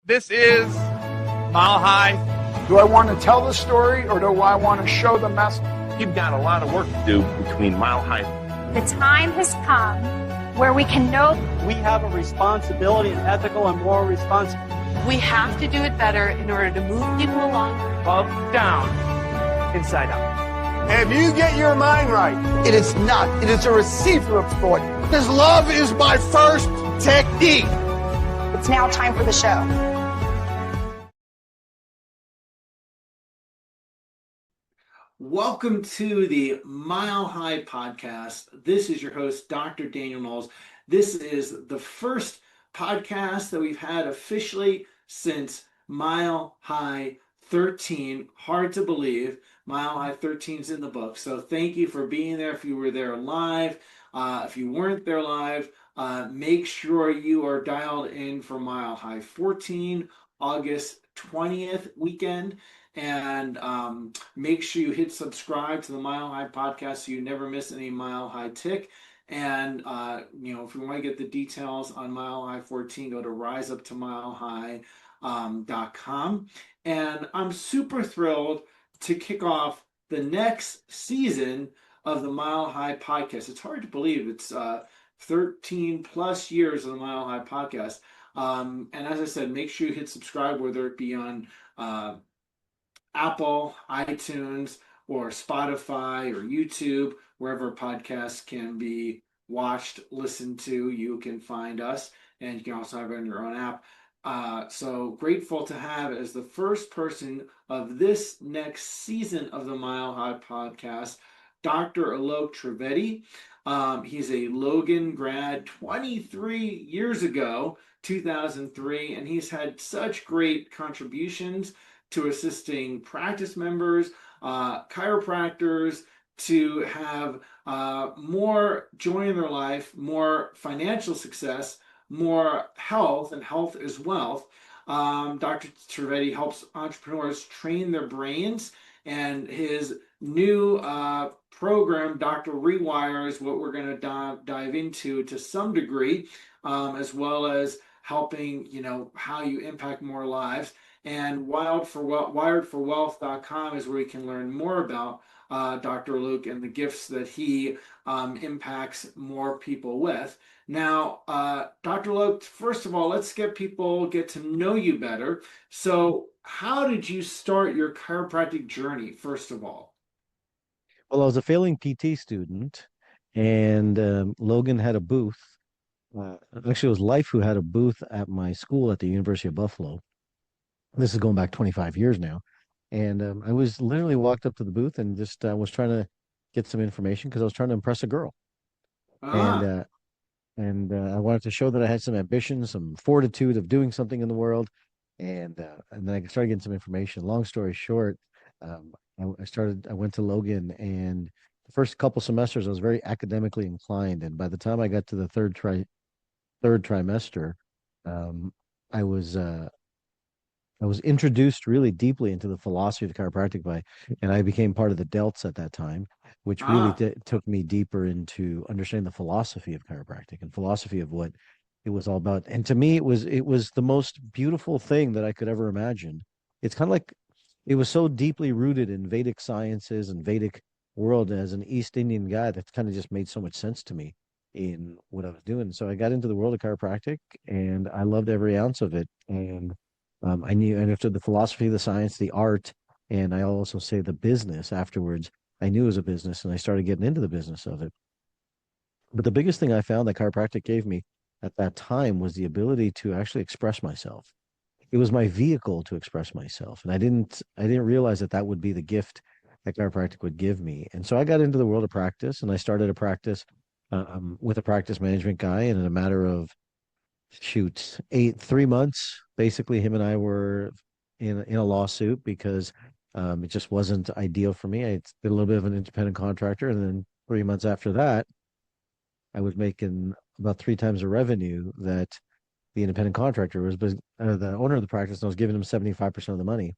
This is Mile High. Do I want to tell the story or do I want to show the message? You've got a lot of work to do between Mile High. The time has come where we can know we have a responsibility, an ethical and moral responsibility. We have to do it better in order to move people along. Up, down, inside out. If you get your mind right, it is not. It is a receiver of thought. Because love is my first technique. it's now time for the show. Welcome to the Mile High podcast. This is your host, Dr. Daniel Knowles. This is the first podcast that we've had officially since Mile High 13. Hard to believe. Mile High 13 is in the book. So thank you for being there. If you were there live, if you weren't there live, make sure you are dialed in for Mile High 14, August 20th weekend. And make sure you hit subscribe to the Mile High podcast so you never miss any Mile High tick. And, if you want to get the details on Mile High 14, go to riseuptomilehigh.com. And I'm super thrilled to kick off the next season of the Mile High podcast. It's hard to believe it's 13 plus years of the Mile High podcast. And as I said, make sure you hit subscribe, whether it be on Apple, iTunes, or Spotify, or YouTube, wherever podcasts can be watched, listened to, you can find us, and you can also have it on your own app. So grateful to have as the first person of this next season of the Mile High podcast, Dr. Alok Trivedi. He's a Logan grad 23 years ago, 2003, and he's had such great contributions to assisting practice members, chiropractors, to have more joy in their life, more financial success, more health, and health is wealth. Dr. Trivedi helps entrepreneurs train their brains, and his new program, Dr. Rewire, is what we're going to dive into to some degree, as well as helping, how you impact more lives. And wiredforwealth.com is where you can learn more about Dr. Luke and the gifts that he impacts more people with. Now, Dr. Luke, first of all, let's get to know you better. So how did you start your chiropractic journey, first of all? Well, I was a failing PT student, and Logan had a booth. Actually, it was Life who had a booth at my school at the University of Buffalo. This is going back 25 years now. And I was literally walked up to the booth and just was trying to get some information because I was trying to impress a girl. And I wanted to show that I had some ambition, some fortitude of doing something in the world. And then I started getting some information. Long story short, I went to Logan, and the first couple semesters I was very academically inclined. And by the time I got to the third trimester, I was introduced really deeply into the philosophy of chiropractic and I became part of the Delts at that time, which really took me deeper into understanding the philosophy of chiropractic and philosophy of what it was all about. And to me, it was the most beautiful thing that I could ever imagine. It's kind of like it was so deeply rooted in Vedic sciences and Vedic world. As an East Indian guy, that kind of just made so much sense to me in what I was doing. So I got into the world of chiropractic, and I loved every ounce of it. And I understood the philosophy, the science, the art, and I also say the business afterwards. I knew it was a business, and I started getting into the business of it. But the biggest thing I found that chiropractic gave me at that time was the ability to actually express myself. It was my vehicle to express myself, and I didn't realize that would be the gift that chiropractic would give me. And so I got into the world of practice, and I started a practice with a practice management guy, and in a matter of 3 months, basically him and I were in a lawsuit because it just wasn't ideal for me. I did a little bit of an independent contractor, and then 3 months after that, I was making about 3 times the revenue that the independent contractor was, the owner of the practice, and I was giving him 75% of the money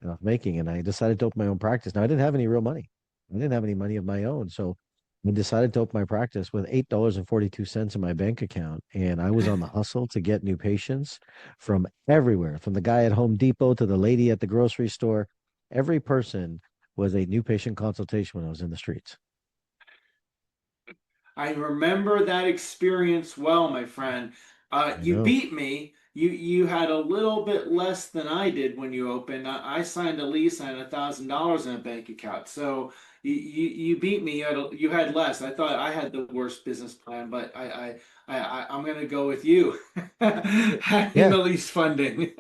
I was making, and I decided to open my own practice. Now, I didn't have any real money. I didn't have any money of my own, so I decided to open my practice with $8.42 in my bank account. And I was on the hustle to get new patients from everywhere, from the guy at Home Depot to the lady at the grocery store. Every person was a new patient consultation when I was in the streets. I remember that experience well, my friend. I You know. beat me. You had a little bit less than I did when you opened. I signed a lease. I had $1,000 in a bank account. So you beat me. You had less. I thought I had the worst business plan, but I'm gonna go with you having Yeah. the least funding.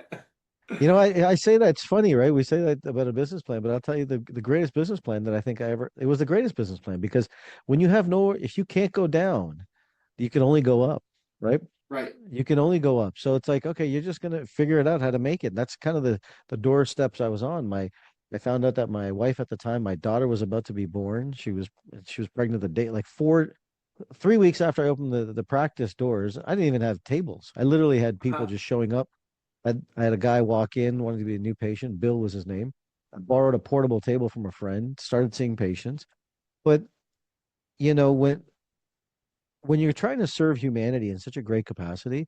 I say that it's funny, right? We say that about a business plan, but I'll tell you the greatest business plan that I think it was the greatest business plan because when you have no, if you can't go down, you can only go up, right? Right. You can only go up. So it's like, okay, you're just gonna figure it out how to make it. That's kind of the doorsteps I was on. I found out that my wife at the time, my daughter was about to be born. She was pregnant the day like 3 weeks after I opened the practice doors. I didn't even have tables. I literally had people Huh. just showing up. I had a guy walk in, wanted to be a new patient. Bill was his name. I borrowed a portable table from a friend, started seeing patients. But you know, when you're trying to serve humanity in such a great capacity,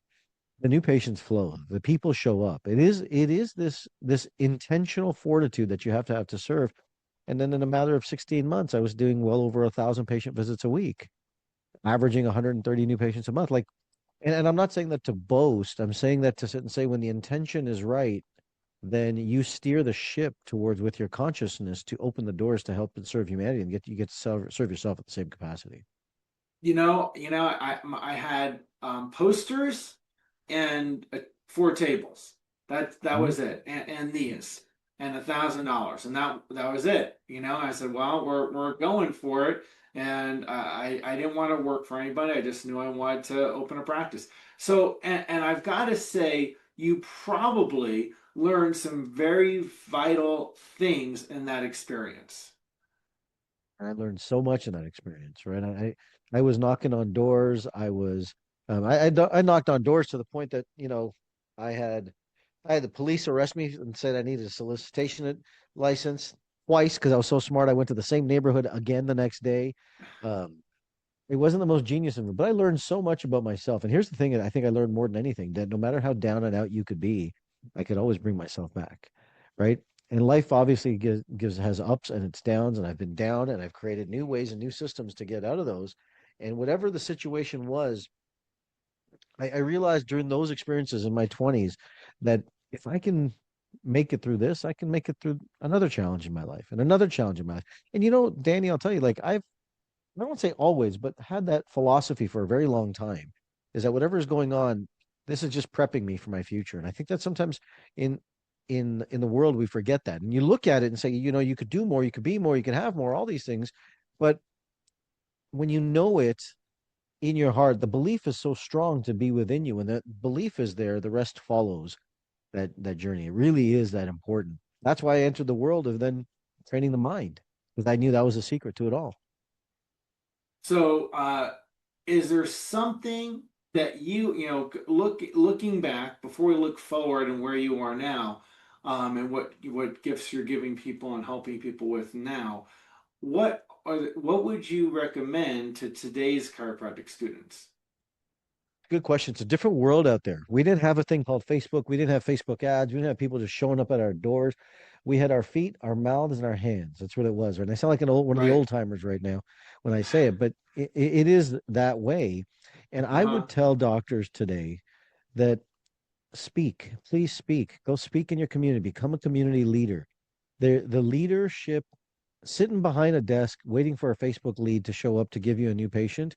the new patients flow, the people show up. It is this intentional fortitude that you have to serve. And then in a matter of 16 months, I was doing well over 1,000 patient visits a week, averaging 130 new patients a month. Like, and I'm not saying that to boast. I'm saying that to sit and say when the intention is right, then you steer the ship towards with your consciousness to open the doors to help and serve humanity, and you get to serve yourself at the same capacity. I had posters and 4 tables. That Mhm. was it, and these and $1,000, and that was it. I said, well, we're going for it, and I didn't want to work for anybody. I just knew I wanted to open a practice. So, and I've got to say, you probably learned some very vital things in that experience. And I learned so much in that experience, right? I was knocking on doors. I knocked on doors to the point that, I had I had the police arrest me and said I needed a solicitation license twice because I was so smart. I went to the same neighborhood again the next day. Um, it wasn't the most genius of it, but I learned so much about myself. And here's the thing that I think I learned more than anything, that no matter how down and out you could be, I could always bring myself back, right? And life obviously has ups and its downs, and I've been down and I've created new ways and new systems to get out of those. And whatever the situation was, I realized during those experiences in my 20s that if I can make it through this, I can make it through another challenge in my life and another challenge in my life. And Danny, I'll tell you, like I won't say always, but had that philosophy for a very long time, is that whatever is going on, this is just prepping me for my future. And I think that sometimes in in the world we forget that. And you look at it and say, you could do more, you could be more, you could have more, all these things. But when you know it in your heart, the belief is so strong to be within you, and that belief is there, the rest follows that journey. It really is that important. That's why I entered the world of then training the mind, because I knew that was the secret to it all. So, is there something that looking back before we look forward and where you are now, and what gifts you're giving people and helping people with now? What would you recommend to today's chiropractic students? Good question. It's a different world out there. We didn't have a thing called Facebook. We didn't have Facebook ads. We didn't have people just showing up at our doors. We had our feet, our mouths, and our hands. That's what it was. Right? And I sound like one of the Right. old timers right now when I say it, but it is that way. And I Uh-huh. would tell doctors today that speak, please speak. Go speak in your community. Become a community leader. The leadership, sitting behind a desk waiting for a Facebook lead to show up to give you a new patient,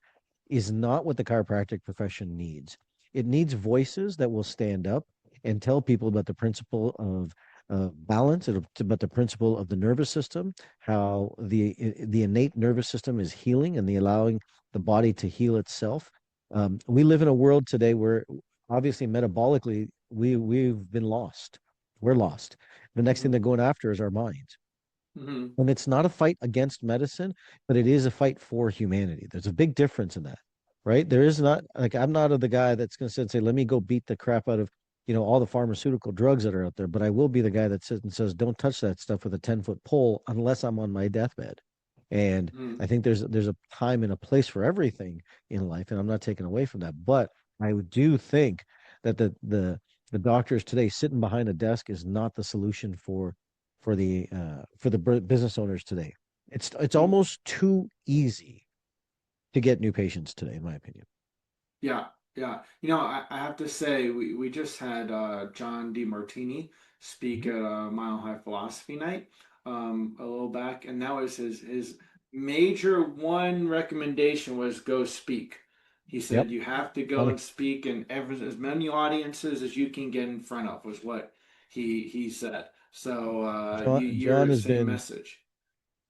is not what the chiropractic profession needs. It needs voices that will stand up and tell people about the principle of balance, and about the principle of the nervous system, how the innate nervous system is healing and the allowing the body to heal itself. We live in a world today where obviously metabolically we've been lost. We're lost. The next thing Hmm. they're going after is our minds. Hmm. And it's not a fight against medicine, but it is a fight for humanity. There's a big difference in that, right? There is not, like, I'm not of the guy that's going to sit and say, let me go beat the crap out of, all the pharmaceutical drugs that are out there. But I will be the guy that sits and says, don't touch that stuff with a 10-foot pole unless I'm on my deathbed. And Mm. I think there's a time and a place for everything in life, and I'm not taking away from that. But I do think that the doctors today sitting behind a desk is not the solution for the business owners today. It's almost too easy to get new patients today, in my opinion. Yeah, yeah. You know, I have to say, we just had John DeMartini speak Mhm. at a Mile High Philosophy Night a little back, and that was his major one recommendation was go speak. He Yep. said you have to go Funny. and speak in as many audiences as you can get in front of was what he said. So John you're has same been, message.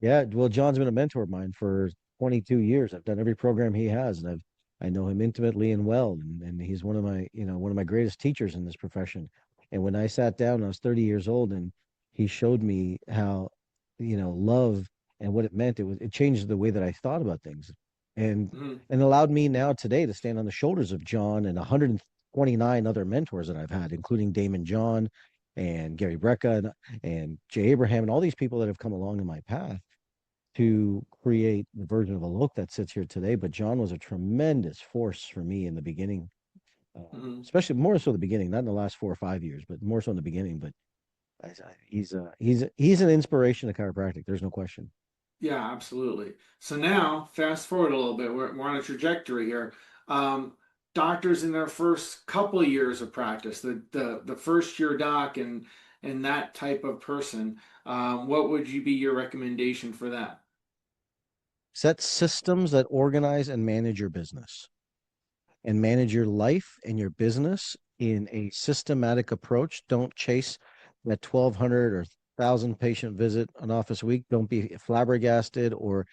yeah, well, John's been a mentor of mine for 22 years. I've done every program he has, and I know him intimately and well, and he's one of my, one of my greatest teachers in this profession. And when I sat down, I was 30 years old, and he showed me how, love and what it meant. It changed the way that I thought about things, and Mhm. and allowed me now today to stand on the shoulders of John and 129 other mentors that I've had, including Damon John and Gary Brecka and Jay Abraham and all these people that have come along in my path to create the version of Alok that sits here today. But John was a tremendous force for me in the beginning, Mhm. especially more so the beginning, not in the last 4 or 5 years, but more so in the beginning. But he's an inspiration to chiropractic. There's no question. Yeah, absolutely. So now, fast forward a little bit, we're on a trajectory here. Um, Doctors in their first couple of years of practice, the first year doc and that type of person, what would you be your recommendation for that? Set systems that organize and manage your business and manage your life and your business in a systematic approach. Don't chase that 1,200 or 1,000 patient visit an office week. Don't be flabbergasted or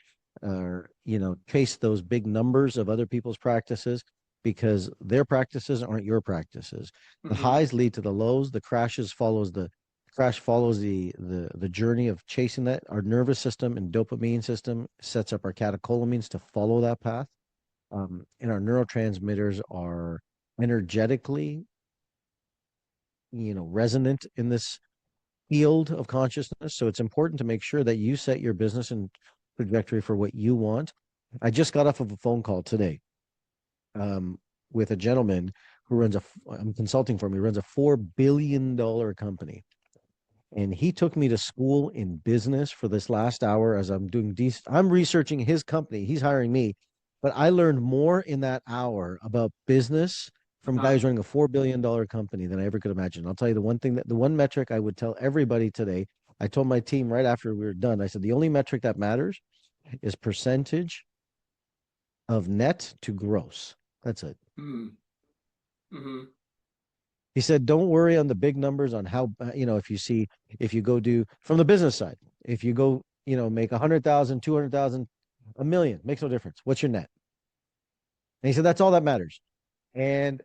chase those big numbers of other people's practices, because their practices aren't your practices. The Hmm. highs lead to the lows. The crash follows the journey of chasing that. Our nervous system and dopamine system sets up our catecholamines to follow that path, and our neurotransmitters are energetically, resonant in this field of consciousness. So it's important to make sure that you set your business and trajectory for what you want. I just got off of a phone call today, um, with a gentleman who I'm consulting for him. He runs a $4 billion company. And he took me to school in business for this last hour as I'm researching his company. He's hiring me, but I learned more in that hour about business from guys Ah, running a $4 billion company than I ever could imagine. I'll tell you the one metric I would tell everybody today. I told my team right after we were done, I said, the only metric that matters is percentage of net to gross. That's it. mm, hmm. He said, don't worry on the big numbers on how, if you go do from the business side, if you go, make 100,000, 200,000, a million, makes no difference. What's your net? And he said, that's all that matters. And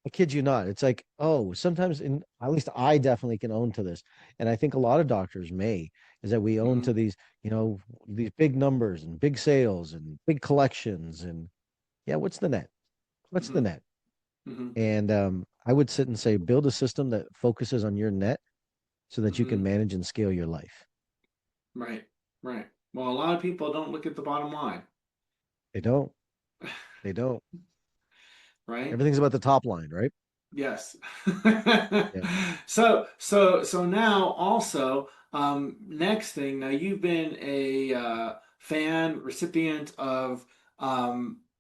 I kid you not, it's like, oh, sometimes at least I definitely can own to this. And I think a lot of doctors may, is that we own Hmm. to these big numbers and big sales and big collections. And yeah, what's the net? What's the Hmm. net? Hmm. And I would sit and say, build a system that focuses on your net so that you can Hmm. manage and scale your life. Right, right. Well, a lot of people don't look at the bottom line, They don't. They don't. right? Everything's about the top line, right? Yes. Yeah. So now also, next thing, now you've been a fan recipient of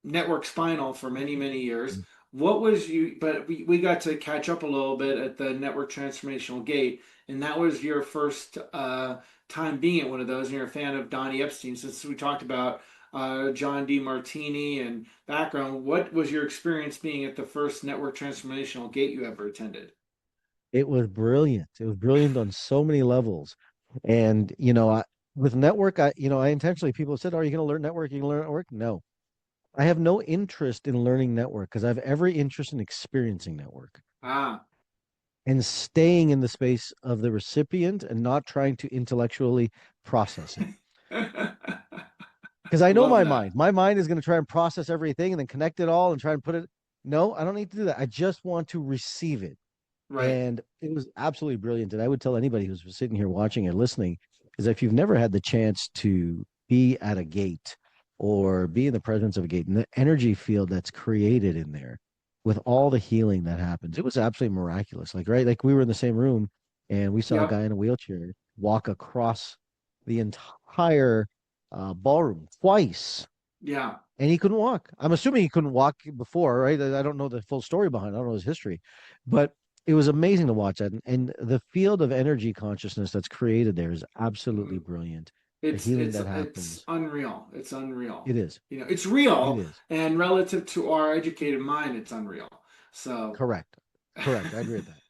Network Spinal for many, many years. What was you, but we got to catch up a little bit at the Network Transformational Gate, and that was your first time being at one of those, and you're a fan of Donnie Epstein, since we talked about John D. Martini and background. What was your experience being at the first Network Transformational Gate you ever attended? It was brilliant. It was brilliant on so many levels. And, with network, I intentionally, people said, are you going to learn network? You can learn network? No, I have no interest in learning network because I have every interest in experiencing network Ah, and staying in the space of the recipient and not trying to intellectually process it. Because I know love my mind. that. My mind is going to try and process everything and then connect it all and try and put it. No, I don't need to do that. I just want to receive it. Right. And it was absolutely brilliant. And I would tell anybody who's sitting here watching and listening, is if you've never had the chance to be at a gate or be in the presence of a gate and the energy field that's created in there with all the healing that happens, it was absolutely miraculous. Like, right, like we were in the same room and we saw a Yep. guy in a wheelchair walk across the entire ballroom twice, Yeah. and he couldn't walk. I'm assuming he couldn't walk before, right? I don't know the full story behind it. I don't know his history, but it was amazing to watch that. And the field of energy consciousness that's created there is absolutely brilliant. The healing that It's happens, unreal. It's unreal. it is. You know, it's It real, is. and relative to our educated mind, it's unreal. So Correct. Correct. I agree with that.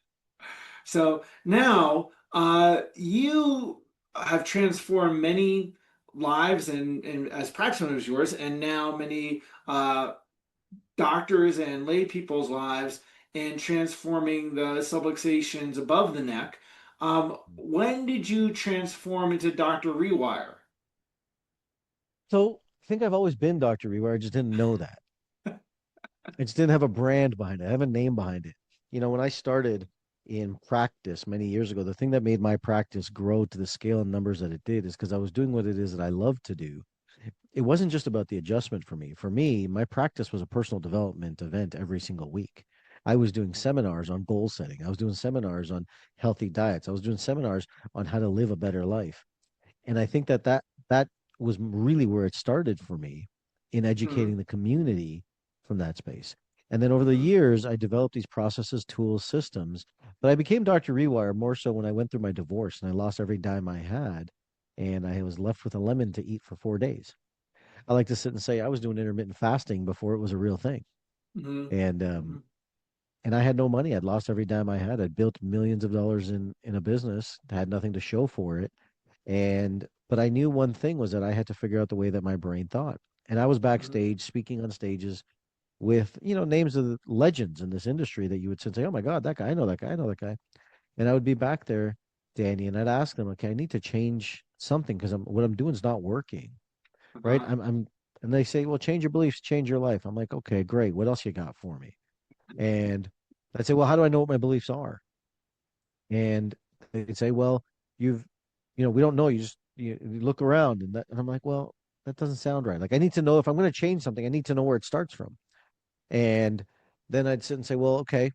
so now you have transformed many lives and as practitioners yours, and now many doctors and lay people's lives in transforming the subluxations above the neck. When did you transform into Dr. Rewire? So I think I've always been Dr. Rewire. I just didn't know that. I just didn't have a brand behind it. I have a name behind it. You know, when I started in practice many years ago, the thing that made my practice grow to the scale and numbers that it did is because I was doing what it is that I love to do. It wasn't just about the adjustment for me. For me, my practice was a personal development event every single week. I was doing seminars on goal setting. I was doing seminars on healthy diets. I was doing seminars on how to live a better life. And I think that was really where it started for me in Mm-hmm. educating the community from that space. And then over the Mm-hmm. years, I developed these processes, tools, systems. But I became Dr. Rewire more so when I went through my divorce and I lost every dime I had, and I was left with a lemon to eat for 4 days. I like to sit and say I was doing intermittent fasting before it was a real thing, Mm-hmm. and Mm-hmm. I had no money. I'd lost every dime I had. I'd built millions of dollars in a business, had nothing to show for it, and but I knew one thing was that I had to figure out the way that my brain thought. And I was Mm-hmm. backstage speaking on stages with names of the legends in this industry that you would sit and say, "Oh my God, that guy! I know that guy! I know that guy!" And I would be back there, Danny, and I'd ask them, "Okay, I need to change something because what I'm doing is not working." Right? Uh-huh. And they say, well, change your beliefs, change your life. I'm like, okay, great. What else you got for me? And I'd say, well, how do I know what my beliefs are? And they'd say, well, you've, we don't know. You look around and I'm like, well, that doesn't sound right. Like, I need to know if I'm going to change something, I need to know where it starts from. And then I'd sit and say, well, okay,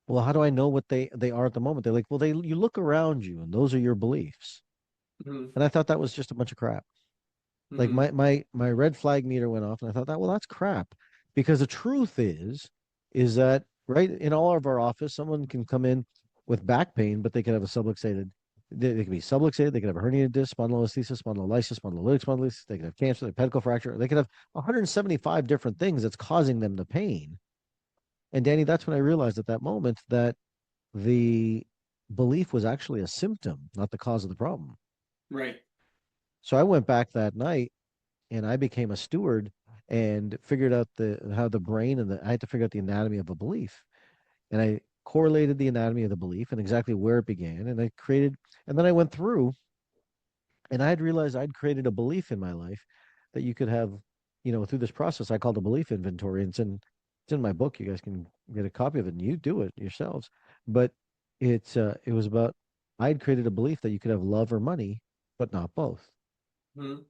well, how do I know what they are at the moment? They're like, well, you look around you and those are your beliefs. Mm-hmm. And I thought that was just a bunch of crap. Like Mm-hmm. my red flag meter went off, and I thought that well, that's crap, because the truth is that right in all of our office, someone can come in with back pain, but they could have a subluxated. They could be subluxated. They could have a herniated disc, spondylolisthesis, spondylolysis, spondylolytic spondylosis. They could have cancer, they pedicle fracture. They could have 175 different things that's causing them the pain. And Danny, that's when I realized at that moment that the belief was actually a symptom, not the cause of the problem. Right. So I went back that night and I became a steward and figured out the how the brain and I had to figure out the anatomy of a belief. And I correlated the anatomy of the belief and exactly where it began. And then I went through and I had realized I'd created a belief in my life that you could have, through this process I called a belief inventory. And it's in my book. You guys can get a copy of it and you do it yourselves. But it was about I'd created a belief that you could have love or money, but not both. Mm-hmm.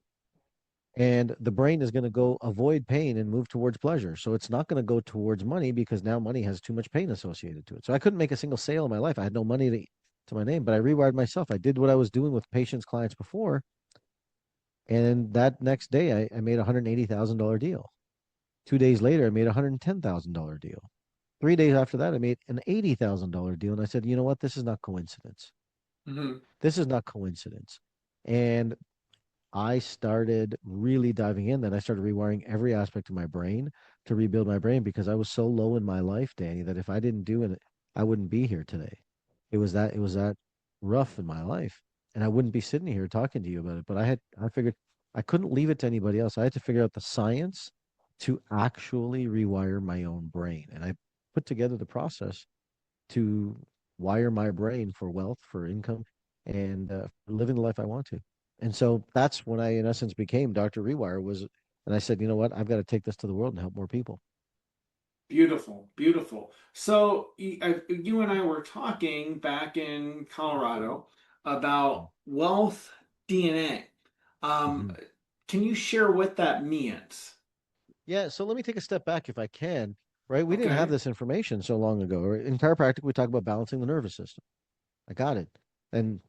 And the brain is going to go avoid pain and move towards pleasure. So it's not going to go towards money because now money has too much pain associated to it. So I couldn't make a single sale in my life. I had no money to my name, but I rewired myself. I did what I was doing with patients, clients before. And that next day, I made a $180,000 deal. 2 days later, I made a $110,000 deal. 3 days after that, I made an $80,000 deal. And I said, you know what? This is not coincidence. Mm-hmm. This is not coincidence. And I started really diving in. Then I started rewiring every aspect of my brain to rebuild my brain because I was so low in my life, Danny, that if I didn't do it, I wouldn't be here today. It was that rough in my life. And I wouldn't be sitting here talking to you about it. But I figured I couldn't leave it to anybody else. I had to figure out the science to actually rewire my own brain. And I put together the process to wire my brain for wealth, for income, and for living the life I want to. And so that's when I, in essence, became Dr. Rewire. And I said, you know what? I've got to take this to the world and help more people. Beautiful, beautiful. So you and I were talking back in Colorado about wealth DNA. Mhm. Can you share what that means? Yeah, so let me take a step back if I can. Right, we didn't have Okay. this information so long ago. In chiropractic, we talk about balancing the nervous system. I got it, and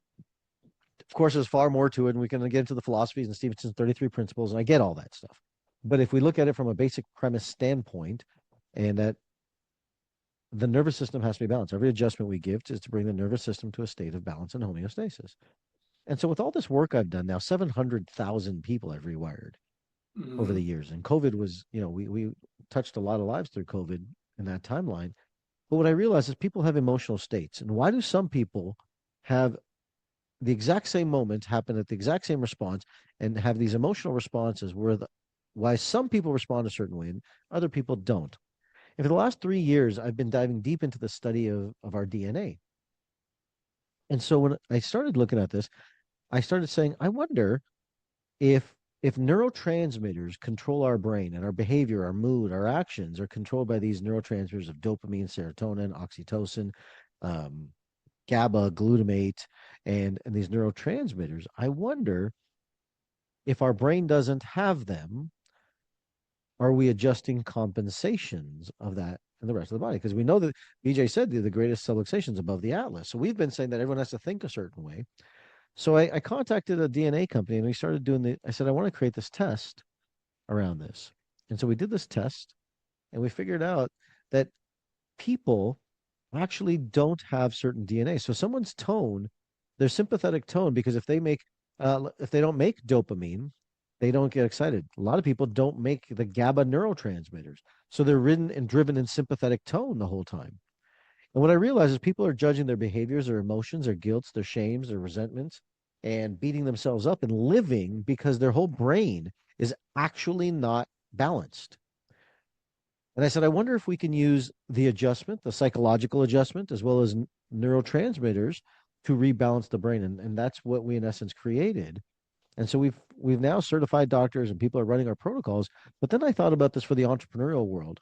of course, there's far more to it, and we can get into the philosophies and Stevenson's 33 principles, and I get all that stuff. But if we look at it from a basic premise standpoint, and that the nervous system has to be balanced, every adjustment we give is to bring the nervous system to a state of balance and homeostasis. And so, with all this work I've done now, 700,000 people I've rewired over the Hmm. years. And COVID was, we touched a lot of lives through COVID in that timeline. But what I realized is people have emotional states. And why do some people have the exact same moment happen at the exact same response and have these emotional responses why some people respond a certain way and other people don't? And for the last 3 years, I've been diving deep into the study of our DNA. And so when I started looking at this, I started saying, I wonder if neurotransmitters control our brain and our behavior, our mood, our actions are controlled by these neurotransmitters of dopamine, serotonin, oxytocin, um, GABA, glutamate, and these neurotransmitters. I wonder if our brain doesn't have them, are we adjusting compensations of that in the rest of the body? Because we know that BJ said the greatest subluxation is above the atlas. So we've been saying that everyone has to think a certain way. So I contacted a DNA company and we started doing I said, I want to create this test around this. And so we did this test and we figured out that people actually don't have certain DNA. So someone's tone, their sympathetic tone, because if they don't make dopamine, they don't get excited. A lot of people don't make the GABA neurotransmitters. So they're ridden and driven in sympathetic tone the whole time. And what I realize is people are judging their behaviors, their emotions, their guilts, their shames, their resentments, and beating themselves up and living because their whole brain is actually not balanced. And I said, I wonder if we can use the adjustment, the psychological adjustment, as well as neurotransmitters to rebalance the brain. And that's what we in essence created. And so we've now certified doctors and people are running our protocols. But then I thought about this for the entrepreneurial world.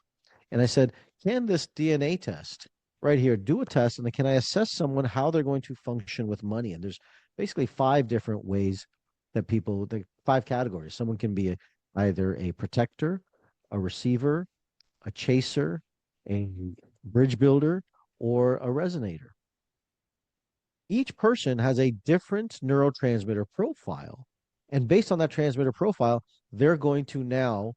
And I said, can this DNA test right here do a test? And then can I assess someone how they're going to function with money? And there's basically 5 different ways that the 5 categories. Someone can be either a protector, a receiver, a chaser, a bridge builder, or a resonator. Each person has a different neurotransmitter profile. And based on that transmitter profile, they're going to now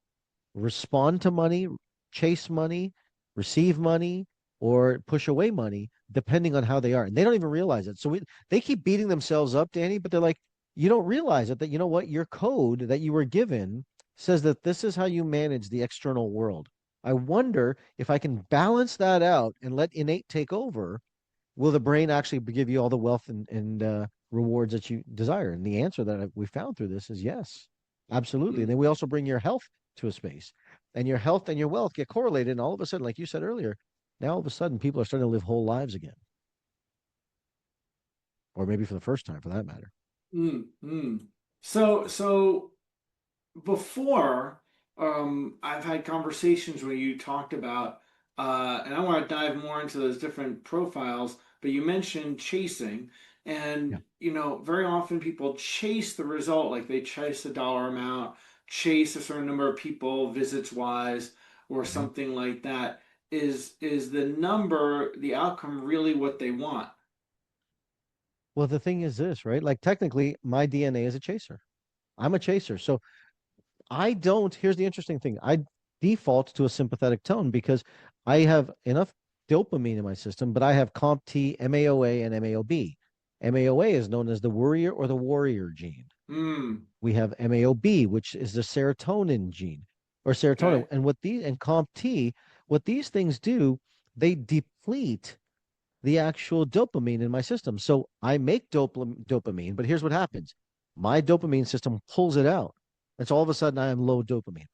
respond to money, chase money, receive money, or push away money, depending on how they are. And they don't even realize it. So they keep beating themselves up, Danny, but they're like, you don't realize it that, you know what, your code that you were given says that this is how you manage the external world. I wonder if I can balance that out and let innate take over, will the brain actually give you all the wealth and rewards that you desire? And the answer that we found through this is yes, absolutely. And then we also bring your health to a space, and your health and your wealth get correlated. And all of a sudden, like you said earlier, now all of a sudden people are starting to live whole lives again, or maybe for the first time for that matter. Mm-hmm. So before, I've had conversations where you talked about, and I want to dive more into those different profiles, but you mentioned chasing, Yeah. and very often people chase the result, like they chase a dollar amount, chase a certain number of people, visits wise, or Mhm. something like that. Is the number, the outcome really what they want? Well, the thing is this, right? Like technically, my DNA is a chaser. I'm a chaser. So I don't, here's the interesting thing. I default to a sympathetic tone because I have enough dopamine in my system, but I have CompT, MAOA, and MAOB. MAOA is known as the worrier or the warrior gene. Mm, We have MAOB, which is the serotonin gene or serotonin. okay. And CompT, what these things do, they deplete the actual dopamine in my system. So I make dopamine, but here's what happens. My dopamine system pulls it out. And so all of a sudden I am low dopamine.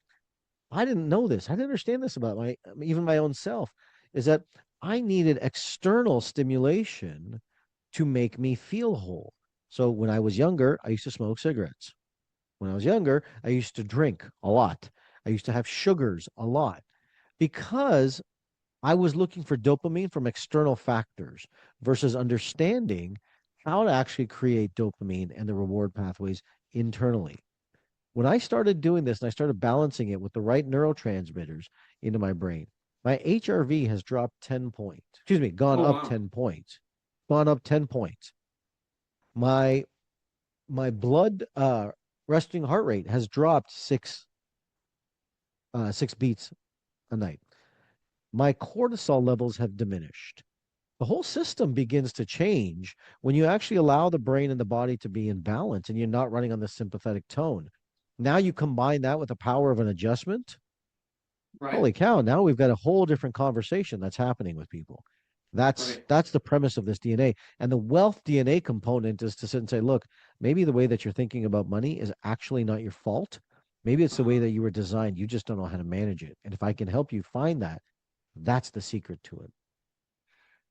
I didn't know this. I didn't understand this about even my own self, is that I needed external stimulation to make me feel whole. So when I was younger, I used to smoke cigarettes. When I was younger, I used to drink a lot. I used to have sugars a lot because I was looking for dopamine from external factors versus understanding how to actually create dopamine and the reward pathways internally. When I started doing this and I started balancing it with the right neurotransmitters into my brain, my HRV has dropped 10 points. Excuse me, gone Oh, up wow. 10 points. Gone up 10 points. My blood resting heart rate has dropped six beats a night. My cortisol levels have diminished. The whole system begins to change when you actually allow the brain and the body to be in balance and you're not running on the sympathetic tone. Now you combine that with the power of an adjustment. Right. Holy cow, now we've got a whole different conversation that's happening with people. Right. That's the premise of this DNA. And the wealth DNA component is to sit and say, look, maybe the way that you're thinking about money is actually not your fault. Maybe it's the way that you were designed. You just don't know how to manage it. And if I can help you find that, that's the secret to it.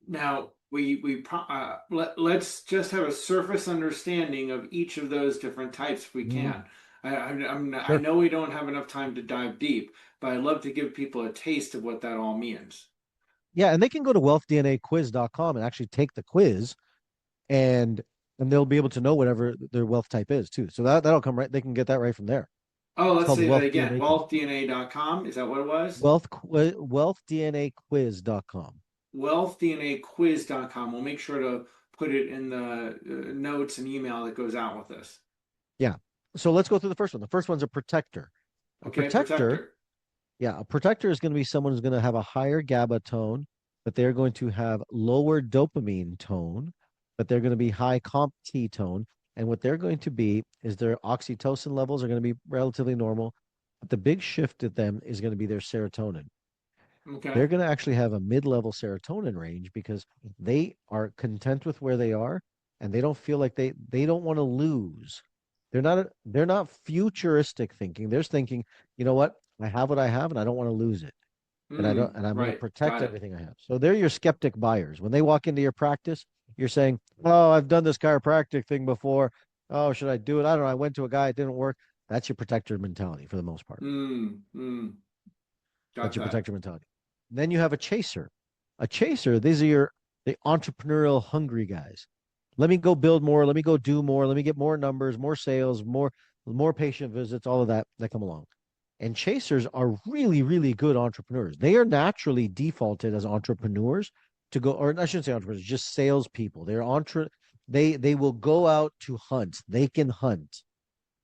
Now, let's just have a surface understanding of each of those different types if we can. I know we don't have enough time to dive deep, but I'd love to give people a taste of what that all means. Yeah, and they can go to wealthdnaquiz.com and actually take the quiz and they'll be able to know whatever their wealth type is too. So that'll come right, they can get that right from there. Oh, It's let's called say that again. wealthdna Wealthdna.com. Is that what it was? wealthdnaquiz.com. Wealthdnaquiz.com. We'll make sure to put it in the notes and email that goes out with this. Yeah. So let's go through the first one. The first one's a protector. Okay, protector. Yeah, a protector is going to be someone who's going to have a higher GABA tone, but they're going to have lower dopamine tone, but they're going to be high comp T tone. And what they're going to be is their oxytocin levels are going to be relatively normal. But the big shift at them is going to be their serotonin. Okay. They're going to actually have a mid-level serotonin range because they are content with where they are and they don't feel like they don't want to lose. They're not futuristic thinking. They're thinking, you know what? I have what I have and I don't want to lose it. And I'm going to protect everything I have. So they're your skeptic buyers. When they walk into your practice, you're saying, "Oh, I've done this chiropractic thing before. Oh, should I do it? I don't know. I went to a guy, it didn't work." That's your protector mentality for the most part. That's your protector mentality. Then you have a chaser. A chaser, these are the entrepreneurial hungry guys. Let me go build more, let me go do more, let me get more numbers, more sales, more patient visits, all of that come along. And chasers are really, really good entrepreneurs. They are naturally defaulted as entrepreneurs to go, or I shouldn't say entrepreneurs, just salespeople. They will go out to hunt. They can hunt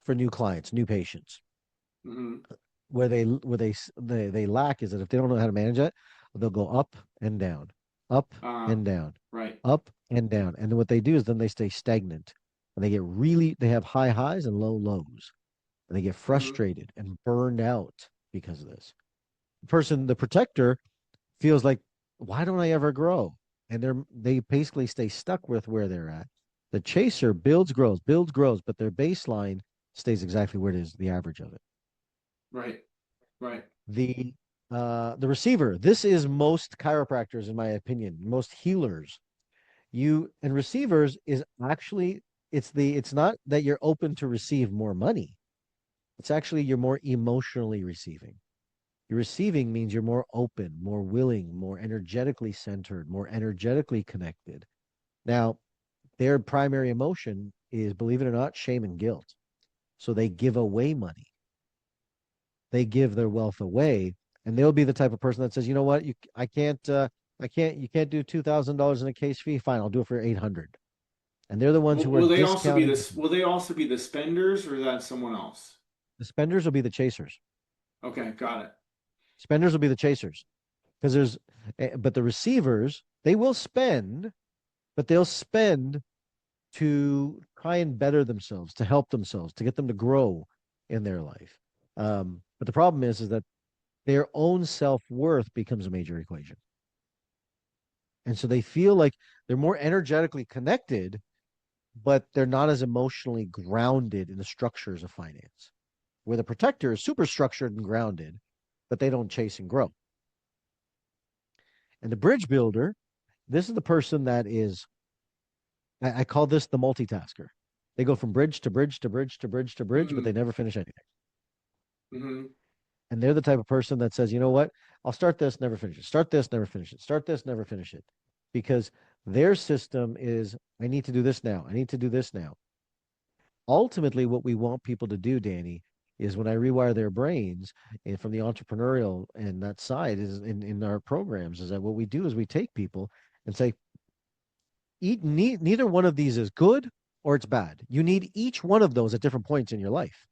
for new clients, new patients. Where they lack is that if they don't know how to manage it, they'll go up and down, up and down, right, up and down. And then what they do is then they stay stagnant and they have high highs and low lows. And they get frustrated and burned out because of this. The protector feels like, why don't I ever grow? And they basically stay stuck with where they're at. The chaser builds, grows, but their baseline stays exactly where it is, the average of it. Right. The receiver, this is most chiropractors, in my opinion, most healers. And receivers is actually, it's not that you're open to receive more money. It's actually you're more emotionally receiving. Your receiving means you're more open, more willing, more energetically centered, more energetically connected. Now, their primary emotion is, believe it or not, shame and guilt. So they give away money. They give their wealth away, and they'll be the type of person that says, you know what, you can't do $2,000 in a case fee. Fine, I'll do it for 800. And they're the ones who are discounting. Will they also be the spenders, or is that someone else? The spenders will be the chasers. Okay, got it. Spenders will be the chasers, but the receivers, they will spend, but they'll spend to try and better themselves, to help themselves, to get them to grow in their life. But the problem is that their own self-worth becomes a major equation. And so they feel like they're more energetically connected, but they're not as emotionally grounded in the structures of finance. Where the protector is super structured and grounded, but they don't chase and grow. And the bridge builder, this is the person that is, I call this the multitasker. They go from bridge to bridge to bridge to bridge to bridge, but they never finish anything. And they're the type of person that says, you know what, I'll start this, never finish it. Start this, never finish it. Start this, never finish it. Because Their system is, I need to do this now. I need to do this now. Ultimately, what we want people to do, Danny, is when I rewire their brains and from the entrepreneurial and that side is in our programs, is that what we do is we take people and say, neither one of these is good or it's bad. You need each one of those at different points in your life.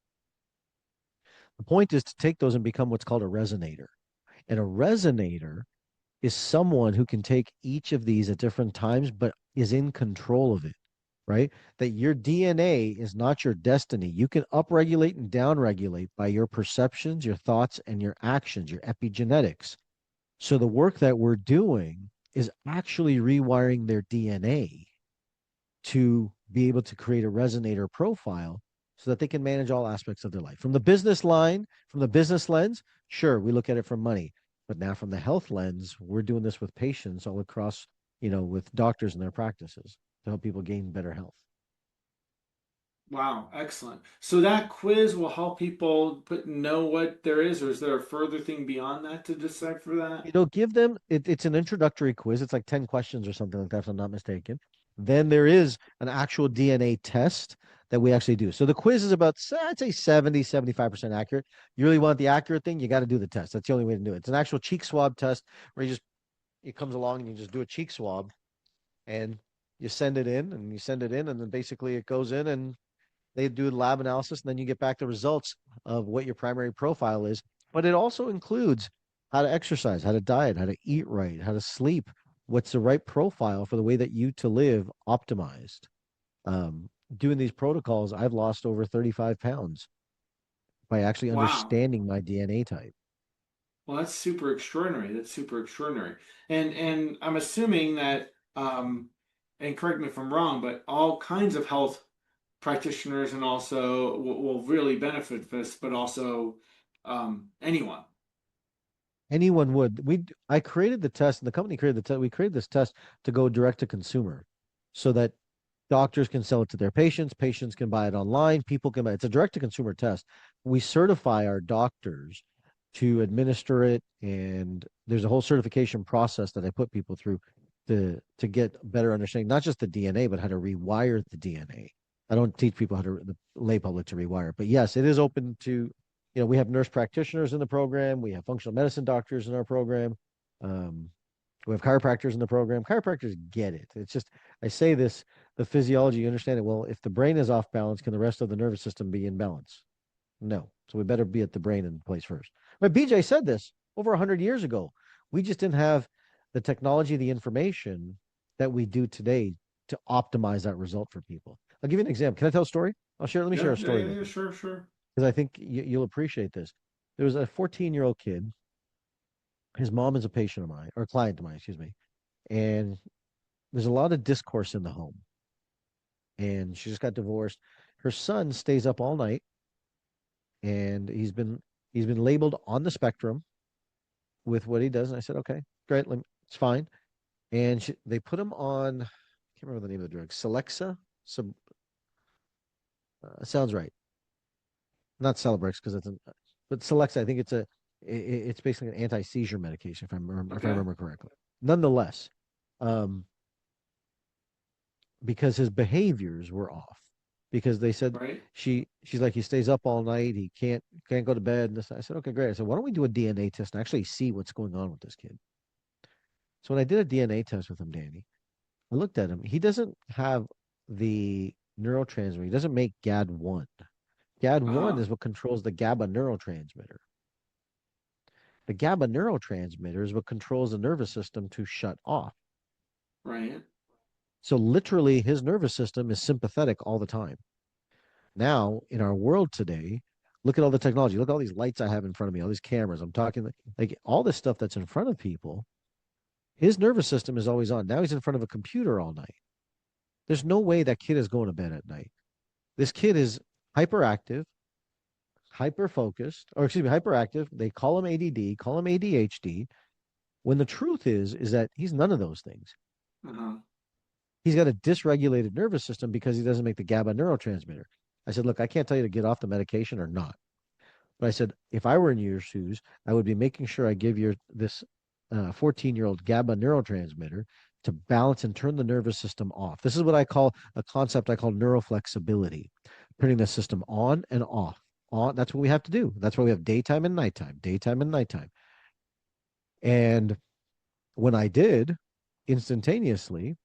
The point is to take those and become what's called a resonator. And a resonator is someone who can take each of these at different times, but is in control of it, right? That your DNA is not your destiny. You can upregulate and downregulate by your perceptions, your thoughts, and your actions, your epigenetics. So the work that we're doing is actually rewiring their DNA to be able to create a resonator profile so that they can manage all aspects of their life. From the business lens, sure, we look at it from money. But now from the health lens, we're doing this with patients all across, with doctors in their practices to help people gain better health. Wow, excellent. So that quiz will help people know what there is, or is there a further thing beyond that to decipher that? Give them, it's an introductory quiz. It's like 10 questions or something like that, if I'm not mistaken. Then there is an actual DNA test that we actually do. So the quiz is about, I'd say 70-75% accurate. You really want the accurate thing, you got to do the test. That's the only way to do it. It's an actual cheek swab test where it comes along and you just do a cheek swab and you send it in and then basically it goes in and they do the lab analysis and then you get back the results of what your primary profile is. But it also includes how to exercise, how to diet, how to eat right, how to sleep, what's the right profile for the way that you to live optimized. Doing these protocols, I've lost over 35 pounds by actually understanding my DNA type. Well, that's super extraordinary. And I'm assuming that, and correct me if I'm wrong, but all kinds of health practitioners and also will really benefit this, but also anyone. Anyone would. I created the test, and the company created the test. We created this test to go direct to consumer so that doctors can sell it to their patients, patients can buy it online, people can buy it. It's a direct to consumer test. We certify our doctors to administer it, and there's a whole certification process that I put people through to get better understanding, not just the DNA, but how to rewire the DNA. I don't teach people the lay public to rewire, but yes, it is open to, we have nurse practitioners in the program. We have functional medicine doctors in our program. We have chiropractors in the program. Chiropractors get it. It's just, I say this, the physiology, you understand it. Well, if the brain is off balance, can the rest of the nervous system be in balance? No. So we better be at the brain in place first. But BJ said this over 100 years ago. We just didn't have the technology, the information that we do today to optimize that result for people. I'll give you an example. Can I tell a story? Let me share a story. Yeah, sure. Because I think you'll appreciate this. There was a 14-year-old kid. His mom is a patient of mine, or a client of mine, excuse me. And there's a lot of discourse in the home. And she just got divorced. Her son stays up all night, and he's been labeled on the spectrum with what he does. And I said, okay, great, it's fine. And they put him on, I can't remember the name of the drug, Celexa. Sounds right. Not Celebrex because but Celexa. I think it's basically an anti-seizure medication if I remember correctly. Nonetheless, because his behaviors were off, because they said she's like, he stays up all night, he can't go to bed. And I said, okay, great. I said, why don't we do a DNA test and actually see what's going on with this kid? So when I did a DNA test with him, Danny, I looked at him. He doesn't have the neurotransmitter. He doesn't make GAD1. GAD1 is what controls the GABA neurotransmitter. The GABA neurotransmitter is what controls the nervous system to shut off. Right. So literally his nervous system is sympathetic all the time. Now, in our world today, look at all the technology. Look at all these lights I have in front of me, all these cameras. I'm talking like all this stuff that's in front of people. His nervous system is always on. Now he's in front of a computer all night. There's no way that kid is going to bed at night. This kid is hyperactive, hyperactive. They call him ADD, call him ADHD, when the truth is that he's none of those things. He's got a dysregulated nervous system because he doesn't make the GABA neurotransmitter. I said, look, I can't tell you to get off the medication or not. But I said, if I were in your shoes, I would be making sure I give this 14-year-old GABA neurotransmitter to balance and turn the nervous system off. This is what I call a concept I call neuroflexibility, turning the system on and off. On, that's what we have to do. That's why we have daytime and nighttime, daytime and nighttime. And when I did, instantaneously,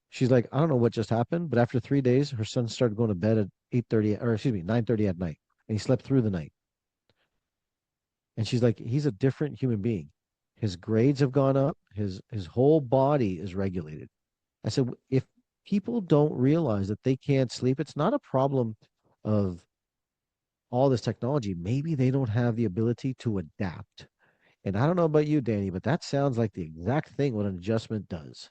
she's like, I don't know what just happened, but after 3 days, her son started going to bed at 8:30, or excuse me, 9:30 at night, and he slept through the night. And she's like, he's a different human being. His grades have gone up. His whole body is regulated. I said, if people don't realize that they can't sleep, it's not a problem of all this technology. Maybe they don't have the ability to adapt. And I don't know about you, Danny, but that sounds like the exact thing what an adjustment does.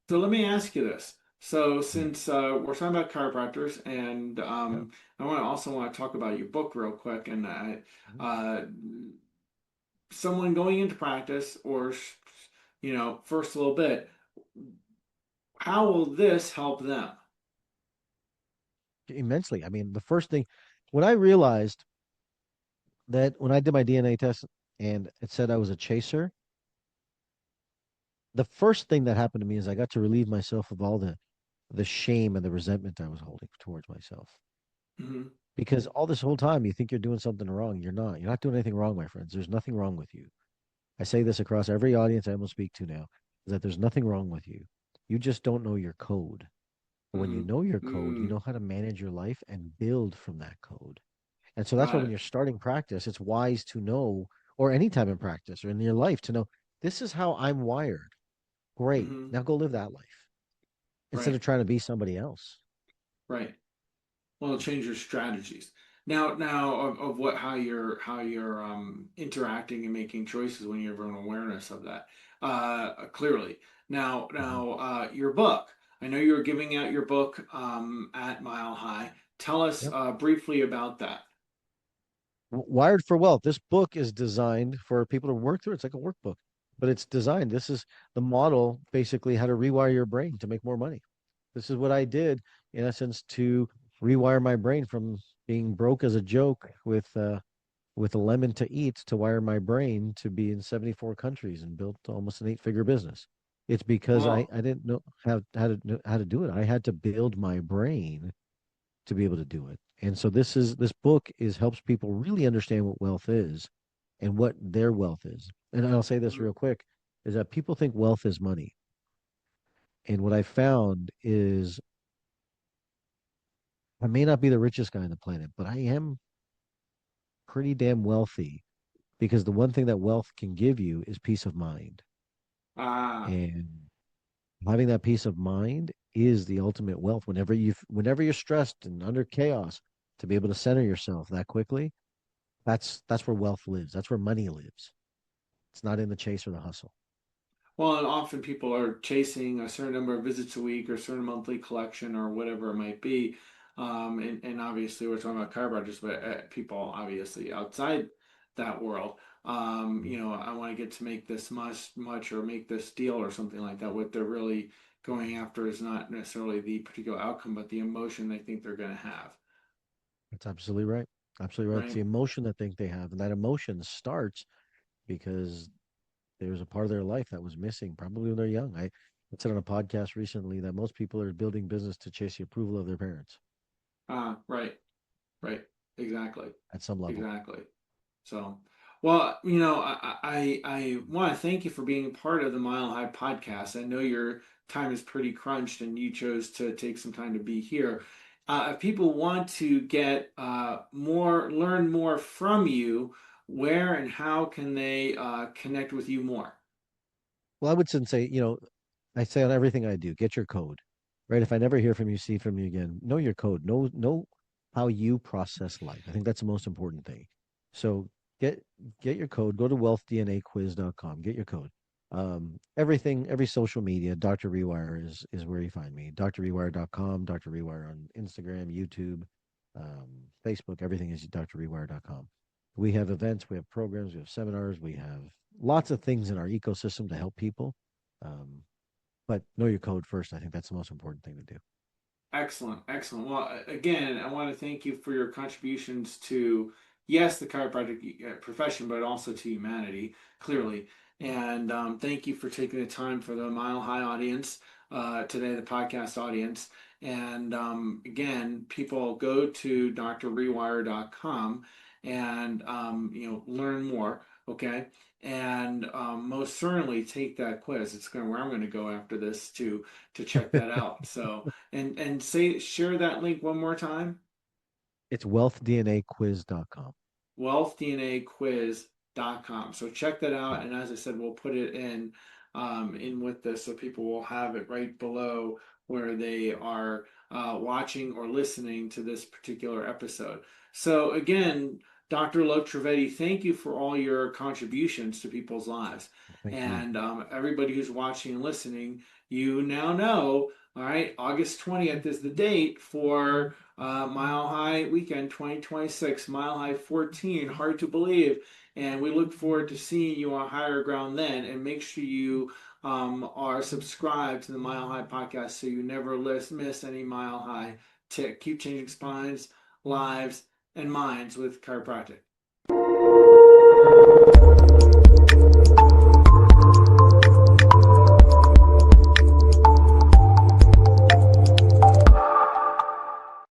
So let me ask you this. So Mm. since we're talking about chiropractors, and Yeah. I want to talk about your book real quick, and Mhm. uh, someone going into practice, or first a little bit, how will this help them? Immensely. I mean, the first thing when I realized that when I did my DNA test and it said I was a chaser, the first thing that happened to me is I got to relieve myself of all the shame and the resentment I was holding towards myself. Hmm. Because all this whole time you think you're doing something wrong. You're not. You're not doing anything wrong, my friends. There's nothing wrong with you. I say this across every audience I will speak to now, is that there's nothing wrong with you. You just don't know your code. But when you Hmm. know your code, you Mm, know how to manage your life and build from that code. And so that's why got when it. you're starting practice, it's wise to know, or any time in practice or in your life, to know this is how I'm wired. Great. Hmm. Now go live that life instead Right. of trying to be somebody else. Right. Well, change your strategies. Now of what how you're interacting and making choices when you have an awareness of that. Clearly. Mhm. Your book. I know you're giving out your book at Mile High. Tell us Yep. briefly about that. Wired for Wealth. This book is designed for people to work through. It's like a workbook, but it's designed. This is the model, basically, how to rewire your brain to make more money. This is what I did, in essence, to rewire my brain from being broke as a joke with a lemon to eat to wire my brain to be in 74 countries and built almost an eight-figure business. It's because Well, I didn't know how to do it. I had to build my brain to be able to do it. And so this book is helps people really understand what wealth is and what their wealth is. And I'll say this mhm. real quick is that people think wealth is money. And what I found is I may not be the richest guy on the planet, but I am pretty damn wealthy because the one thing that wealth can give you is peace of mind. Ah, And having that peace of mind is the ultimate wealth. Whenever you're stressed and under chaos, to be able to center yourself that quickly, that's where wealth lives. That's where money lives. It's not in the chase or the hustle. well, and often people are chasing a certain number of visits a week or a certain monthly collection or whatever it might be. And obviously, we're talking about chiropractors, but people obviously outside that world. I want to get to make this much or make this deal or something like that. What they're really going after is not necessarily the particular outcome, but the emotion they think they're going to have, That's absolutely right. Absolutely right. It's right? the emotion that they have, and that emotion starts because there's a part of their life that was missing, probably when they're young. I said on a podcast recently that most people are building business to chase the approval of their parents Right, right, exactly. at some level. Exactly. So, well, I want to thank you for being part of the Mile High podcast. I know your time is pretty crunched and you chose to take some time to be here. If people want to get learn more from you, where and how can they connect with you more? Well, I would say, I say on everything I do, get your code, right? If I never hear from you, see from you again, know your code. Know how you process life. I think that's the most important thing. So get get your code. Go to wealthdnaquiz.com. Get your code. Everything, every social media, Dr. Rewire is where you find me. drrewire.com, Dr. Rewire on Instagram, YouTube, Facebook. Everything is drrewire.com. We have events, we have programs, we have seminars, we have lots of things in our ecosystem to help people. Um, but know your code first. I think that's the most important thing to do. Excellent, excellent. Well, again, I want to thank you for your contributions to, yes, the chiropractic profession, but also to humanity, clearly. And thank you for taking the time for the Mile High audience today, the podcast audience. And again, people go to drrewire.com and learn more. Okay. And most certainly take that quiz. It's going where I'm going to go after this to check that out. So and share that link one more time. It's wealthdnaquiz.com. wealthdnaquiz.com. So check that out. And as I said, we'll put it in with this so people will have it right below where they are watching or listening to this particular episode. So again, Dr. Alok Trivedi, thank you for all your contributions to people's lives. And everybody who's watching and listening, you now know, all right, August 20th is the date for Mile High Weekend 2026, Mile High 14, hard to believe. And we look forward to seeing you on higher ground then. And make sure you are subscribed to the Mile High podcast so you never miss any Mile High. Keep changing spines, lives, and minds with chiropractic.